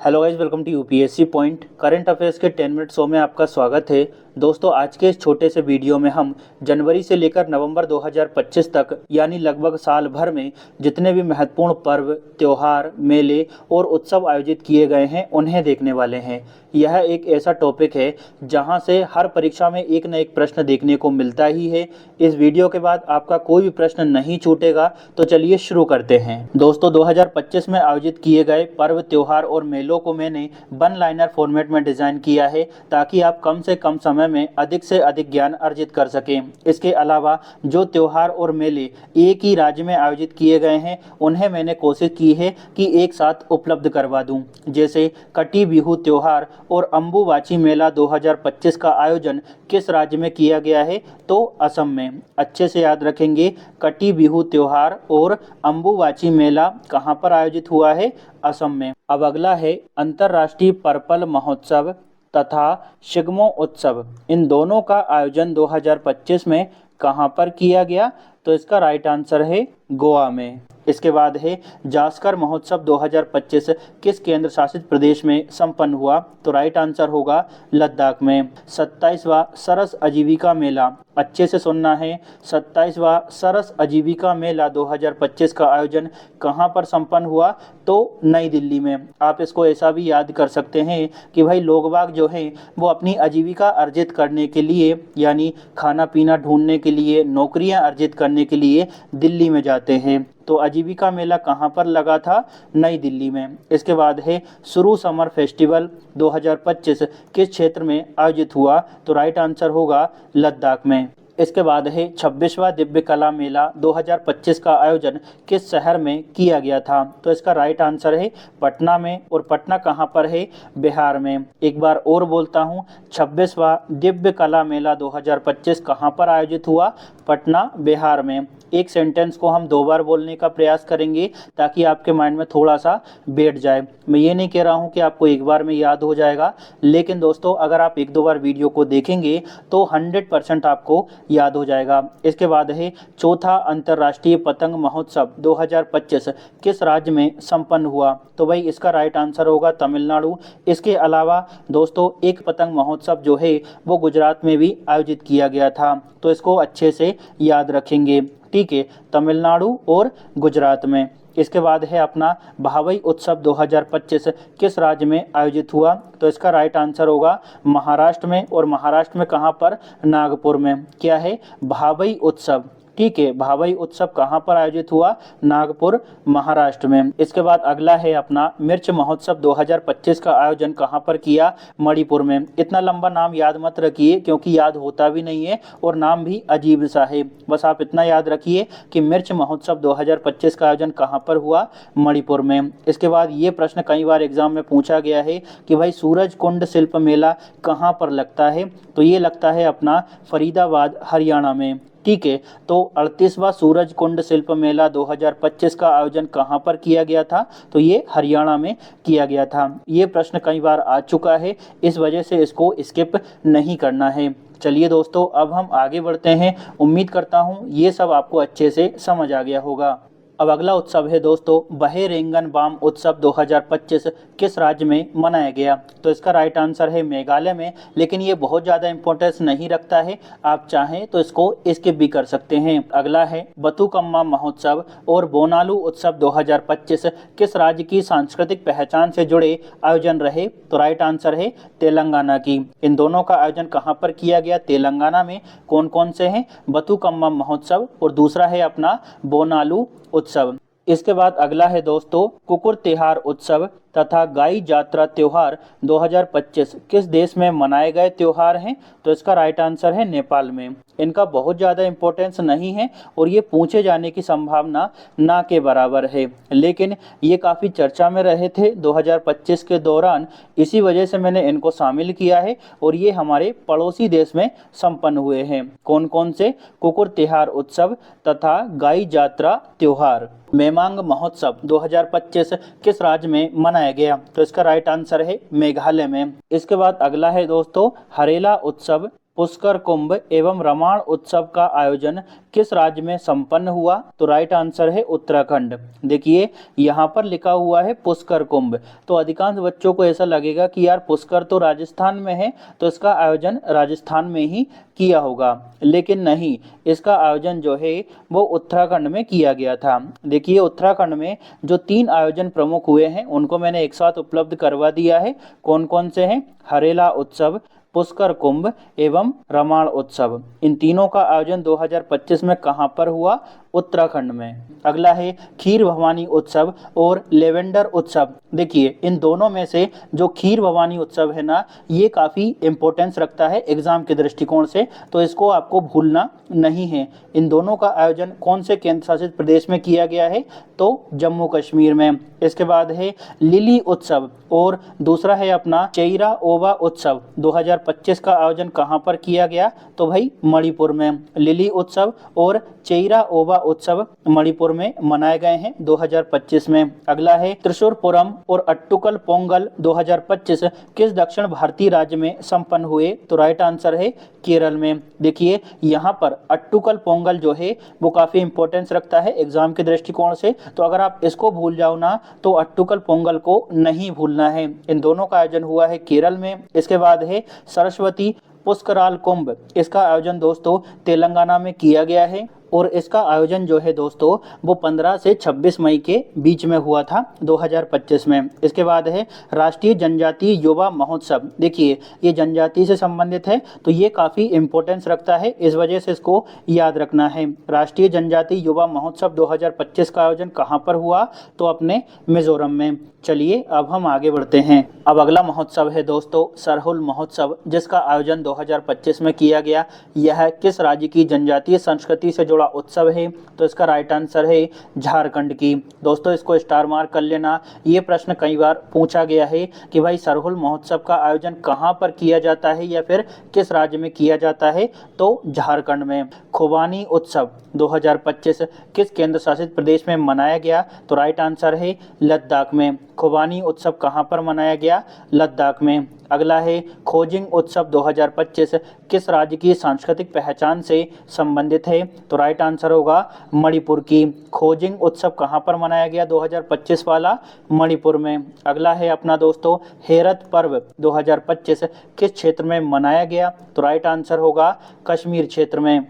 Hello guys, welcome to UPSC point. Current affairs के 10 minute show में आपका स्वागत है। दोस्तों, आज के इस छोटे से वीडियो में हम जनवरी से लेकर नवंबर 2025 तक यानी लगभग साल भर में जितने भी महत्वपूर्ण पर्व, त्योहार, मेले और उत्सव आयोजित किए गए हैं उन्हें देखने वाले हैं। यह एक ऐसा टॉपिक है जहां से हर परीक्षा में एक न एक प्रश्न देखने को मिलता ही है। इस वीडियो के बाद आपका कोई भी प्रश्न नहीं छूटेगा। तो चलिए शुरू करते हैं। दोस्तों, 2025 में आयोजित किए गए पर्व, त्योहार और मेलों को मैंने वन लाइनर फॉर्मेट में डिज़ाइन किया है ताकि आप कम से कम समय में अधिक से अधिक ज्ञान अर्जित कर सकें। इसके अलावा जो त्योहार और मेले एक ही राज्य में आयोजित किए गए हैं उन्हें मैंने कोशिश की है कि एक साथ उपलब्ध करवा दूं। जैसे कटी बिहू त्योहार और अम्बुबाची मेला 2025 का आयोजन किस राज्य में किया गया है? तो असम में। अच्छे से याद रखेंगे, कटी बिहू त्योहार और अम्बुबाची मेला कहाँ पर आयोजित हुआ है? असम में। अब अगला है अंतर्राष्ट्रीय पर्पल महोत्सव तथा शिग्मो उत्सव। इन दोनों का आयोजन 2025 में कहाँ पर किया गया? तो इसका राइट आंसर है गोवा में। इसके बाद है जास्कर महोत्सव 2025 किस केंद्र शासित प्रदेश में संपन्न हुआ? तो राइट आंसर होगा लद्दाख में। 27वां सरस आजीविका मेला, अच्छे से सुनना है, 27वां सरस आजीविका मेला 2025 का आयोजन कहाँ पर संपन्न हुआ? तो नई दिल्ली में। आप इसको ऐसा भी याद कर सकते हैं कि भाई लोग बाग जो हैं वो अपनी आजीविका अर्जित करने के लिए यानी खाना पीना ढूंढने के लिए, नौकरियां अर्जित करने के लिए दिल्ली में जाते हैं। तो आजीविका मेला कहाँ पर लगा था? नई दिल्ली में। इसके बाद है सुरु समर फेस्टिवल 2025 किस क्षेत्र में आयोजित हुआ? तो राइट आंसर होगा लद्दाख में। इसके बाद है 26वां दिव्य कला मेला 2025 का आयोजन किस शहर में किया गया था? तो इसका राइट आंसर है पटना में। और पटना कहाँ पर है? बिहार में। एक बार और बोलता हूँ, 26वां दिव्य कला मेला 2025 कहाँ पर आयोजित हुआ? पटना, बिहार में। एक सेंटेंस को हम 2 बार बोलने का प्रयास करेंगे ताकि आपके माइंड में थोड़ा सा बैठ जाए। मैं ये नहीं कह रहा हूँ कि आपको एक बार में याद हो जाएगा, लेकिन दोस्तों अगर आप 1-2 बार वीडियो को देखेंगे तो 100% आपको याद हो जाएगा। इसके बाद है चौथा अंतर्राष्ट्रीय पतंग महोत्सव 2025 किस राज्य में संपन्न हुआ? तो भाई इसका राइट आंसर होगा तमिलनाडु। इसके अलावा दोस्तों एक पतंग महोत्सव जो है वो गुजरात में भी आयोजित किया गया था। तो इसको अच्छे से याद रखेंगे, ठीक है, तमिलनाडु और गुजरात में। इसके बाद है अपना भावई उत्सव 2025 किस राज्य में आयोजित हुआ? तो इसका राइट आंसर होगा महाराष्ट्र में। और महाराष्ट्र में कहाँ पर? नागपुर में। क्या है? भावई उत्सव, ठीक है। भावई उत्सव कहाँ पर आयोजित हुआ? नागपुर, महाराष्ट्र में। इसके बाद अगला है अपना मिर्च महोत्सव 2025 का आयोजन कहाँ पर किया? मणिपुर में। इतना लंबा नाम याद मत रखिए क्योंकि याद होता भी नहीं है और नाम भी अजीब सा है। बस आप इतना याद रखिए कि मिर्च महोत्सव 2025 का आयोजन कहाँ पर हुआ? मणिपुर में। इसके बाद ये प्रश्न कई बार एग्जाम में पूछा गया है कि भाई सूरज कुंड शिल्प मेला कहाँ पर लगता है? तो ये लगता है अपना फरीदाबाद, हरियाणा में, ठीक है। तो 38वां सूरज कुंड शिल्प मेला 2025 का आयोजन कहाँ पर किया गया था? तो ये हरियाणा में किया गया था। ये प्रश्न कई बार आ चुका है, इस वजह से इसको स्किप नहीं करना है। चलिए दोस्तों, अब हम आगे बढ़ते हैं। उम्मीद करता हूँ ये सब आपको अच्छे से समझ आ गया होगा। अब अगला उत्सव है दोस्तों बहे रेंगन बाम उत्सव 2025 किस राज्य में मनाया गया? तो इसका राइट आंसर है मेघालय में। लेकिन ये बहुत ज़्यादा इंपॉर्टेंस नहीं रखता है, आप चाहें तो इसको स्किप भी कर सकते हैं। अगला है बथुकम्मा महोत्सव और बोनालू उत्सव 2025 किस राज्य की सांस्कृतिक पहचान से जुड़े आयोजन रहे? तो राइट आंसर है तेलंगाना की। इन दोनों का आयोजन कहाँ पर किया गया? तेलंगाना में। कौन कौन से हैं? बथुकम्मा महोत्सव और दूसरा है अपना बोनालू उत्सव। इसके बाद अगला है दोस्तों कुकुर तिहार उत्सव तथा गाई जात्रा त्योहार 2025 किस देश में मनाए गए त्योहार हैं? तो इसका राइट आंसर है नेपाल में। इनका बहुत ज़्यादा इंपॉर्टेंस नहीं है और ये पूछे जाने की संभावना ना के बराबर है, लेकिन ये काफ़ी चर्चा में रहे थे 2025 के दौरान, इसी वजह से मैंने इनको शामिल किया है। और ये हमारे पड़ोसी देश में संपन्न हुए हैं। कौन कौन से? कुकुर तिहार उत्सव तथा गाई जात्रा त्योहार। मेमांग महोत्सव 2025 किस राज्य में मनाया गया? तो इसका राइट आंसर है मेघालय में। इसके बाद अगला है दोस्तों हरेला उत्सव पुष्कर कुंभ एवं रामायण उत्सव का आयोजन किस राज्य में संपन्न हुआ? तो राइट आंसर है उत्तराखंड। देखिए यहाँ पर लिखा हुआ है पुष्कर कुंभ, तो अधिकांश बच्चों को ऐसा लगेगा कि यार पुष्कर तो राजस्थान में है, तो इसका आयोजन राजस्थान में ही किया होगा, लेकिन नहीं, इसका आयोजन जो है वो उत्तराखंड में किया गया था। देखिए उत्तराखंड में जो 3 आयोजन प्रमुख हुए हैं उनको मैंने एक साथ उपलब्ध करवा दिया है। कौन कौन से हैं? हरेला उत्सव, पुष्कर कुंभ एवं रामायण उत्सव। इन तीनों का आयोजन 2025 में कहां पर हुआ? उत्तराखंड में। अगला है खीर भवानी उत्सव और लेवेंडर उत्सव। देखिए इन दोनों में से जो खीर भवानी उत्सव है ना, ये काफ़ी इंपॉर्टेंस रखता है एग्जाम के दृष्टिकोण से, तो इसको आपको भूलना नहीं है। इन दोनों का आयोजन कौन से केंद्र शासित प्रदेश में किया गया है? तो जम्मू कश्मीर में। इसके बाद है लिली उत्सव और दूसरा है अपना चेइरा ओबा उत्सव। 2025 का आयोजन कहां पर किया गया? तो भाई मणिपुर में। लिली उत्सव और चेइरा ओबा उत्सव मणिपुर में मनाए गए हैं 2025 में। अगला है त्रिशूरपुरम और अट्टुकल पोंगल 2025 किस दक्षिण भारतीय राज्य में संपन्न हुए? तो राइट आंसर है केरल में। देखिए यहाँ पर अट्टुकल पोंगल जो है वो काफी इंपॉर्टेंस रखता है एग्जाम के दृष्टिकोण से, तो अगर आप इसको भूल जाओ ना तो अट्टुकल पोंगल को नहीं भूलना है। इन दोनों का आयोजन हुआ है केरल में। इसके बाद है सरस्वती पुष्कराल कुंभ। इसका आयोजन दोस्तों तेलंगाना में किया गया है और इसका आयोजन जो है दोस्तों वो 15 से 26 मई के बीच में हुआ था 2025 में। इसके बाद है राष्ट्रीय जनजातीय युवा महोत्सव। देखिए ये जनजाति से संबंधित है, तो ये काफ़ी इंपॉर्टेंस रखता है, इस वजह से इसको याद रखना है। राष्ट्रीय जनजातीय युवा महोत्सव 2025 का आयोजन कहाँ पर हुआ? तो अपने मिजोरम में। चलिए अब हम आगे बढ़ते हैं। अब अगला महोत्सव है दोस्तों सरहुल महोत्सव, जिसका आयोजन 2025 में किया गया। यह किस राज्य की जनजातीय संस्कृति से जुड़ा उत्सव है? तो इसका राइट आंसर है झारखंड की। दोस्तों इसको स्टार मार्क कर लेना। ये प्रश्न कई बार पूछा गया है कि भाई सरहुल महोत्सव का आयोजन कहाँ पर किया जाता है या फिर किस राज्य में किया जाता है? तो झारखंड में। खुबानी उत्सव 2025 किस केंद्र शासित प्रदेश में मनाया गया? तो राइट आंसर है लद्दाख में। खुबानी उत्सव कहाँ पर मनाया गया? लद्दाख में। अगला है खोजिंग उत्सव 2025 किस राज्य की सांस्कृतिक पहचान से संबंधित है? तो राइट आंसर होगा मणिपुर की। खोजिंग उत्सव कहाँ पर मनाया गया 2025 वाला? मणिपुर में। अगला है अपना दोस्तों हेरत पर्व 2025 किस क्षेत्र में मनाया गया? तो राइट आंसर होगा कश्मीर क्षेत्र में।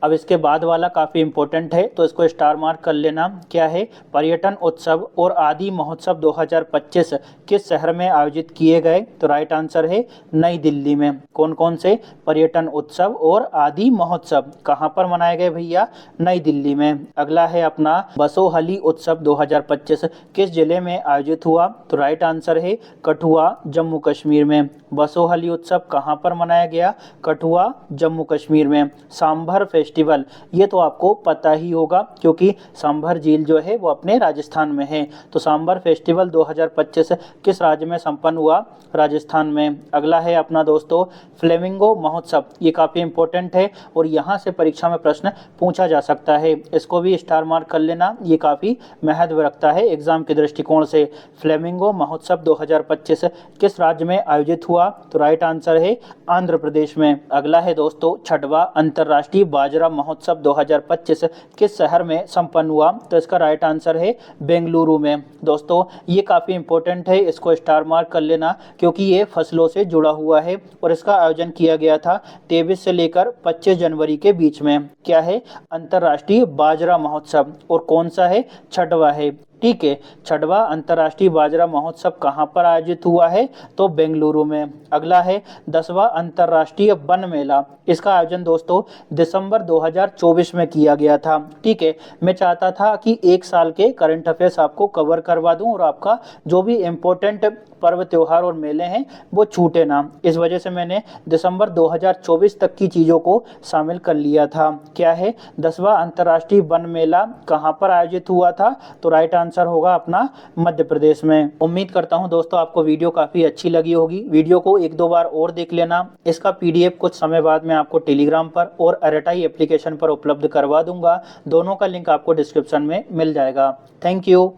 अब इसके बाद वाला काफ़ी इंपॉर्टेंट है, तो इसको स्टार मार्क कर लेना। क्या है? पर्यटन उत्सव और आदि महोत्सव 2025 किस शहर में आयोजित किए गए? तो राइट आंसर है नई दिल्ली में। कौन कौन से पर्यटन उत्सव और आदि महोत्सव कहाँ पर मनाए गए भैया? नई दिल्ली में। अगला है अपना बसोहली उत्सव 2025 किस जिले में आयोजित हुआ? तो राइट आंसर है कठुआ जम्मू कश्मीर में। बसोहली उत्सव कहाँ पर मनाया गया? कठुआ जम्मू कश्मीर में। सांभर फेस्टिवल, ये तो आपको पता ही होगा क्योंकि सांभर झील जो है वो अपने राजस्थान में है। तो सांभर फेस्टिवल 2025 किस राज्य में संपन्न हुआ? राजस्थान में। अगला है अपना दोस्तों फ्लेमिंगो महोत्सव। ये काफ़ी इंपॉर्टेंट है और यहाँ से परीक्षा में प्रश्न पूछा जा सकता है, इसको भी स्टार मार्क कर लेना। ये काफ़ी महत्व रखता है एग्जाम के दृष्टिकोण से। फ्लेमिंगो महोत्सव 2025 किस राज्य में आयोजित हुआ? तो राइट आंसर है आंध्र प्रदेश में। अगला है दोस्तों छठवां अंतर्राष्ट्रीय बाजरा महोत्सव 2025 किस शहर में संपन्न हुआ? तो इसका राइट आंसर है बेंगलुरु में। दोस्तों ये काफ़ी इंपॉर्टेंट है, इसको स्टार मार्क कर लेना क्योंकि ये फसलों से जुड़ा हुआ है और इसका आयोजन किया गया था 23 से लेकर 25 जनवरी के बीच में। क्या है? अंतर्राष्ट्रीय बाजरा महोत्सव। और कौन सा है? छठवां है। ठीक है, छठवां अंतर्राष्ट्रीय बाजरा महोत्सव कहाँ पर आयोजित हुआ है? तो बेंगलुरु में। अगला है 10वां अंतर्राष्ट्रीय वन मेला। इसका आयोजन दोस्तों दिसंबर 2024 में किया गया था। ठीक है, मैं चाहता था कि एक साल के करंट अफेयर्स आपको कवर करवा दूं और आपका जो भी इम्पोर्टेंट पर्व त्योहार और मेले हैं वो छूटे ना, इस वजह से मैंने दिसंबर 2024 तक की चीज़ों को शामिल कर लिया था। क्या है? 10वां अंतर्राष्ट्रीय वन मेला कहाँ पर आयोजित हुआ था? तो राइट आंसर होगा अपना मध्य प्रदेश में। उम्मीद करता हूं दोस्तों आपको वीडियो काफ़ी अच्छी लगी होगी। वीडियो को एक दो बार और देख लेना। इसका PDF कुछ समय बाद में आपको टेलीग्राम पर और RTI एप्लीकेशन पर उपलब्ध करवा दूंगा। दोनों का लिंक आपको डिस्क्रिप्शन में मिल जाएगा। Thank you.